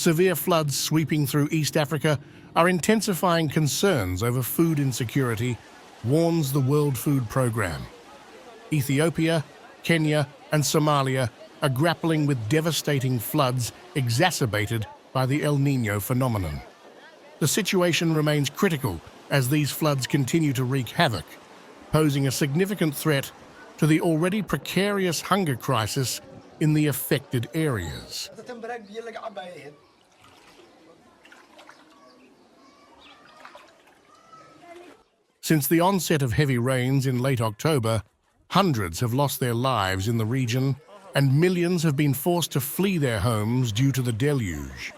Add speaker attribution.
Speaker 1: Severe floods sweeping through East Africa are intensifying concerns over food insecurity, warns the World Food Programme. Ethiopia, Kenya, and Somalia are grappling with devastating floods exacerbated by the El Niño phenomenon. The situation remains critical as these floods continue to wreak havoc, posing a significant threat to the already precarious hunger crisis in the affected areas. Since the onset of heavy rains in late October, hundreds have lost their lives in the region and millions have been forced to flee their homes due to the deluge.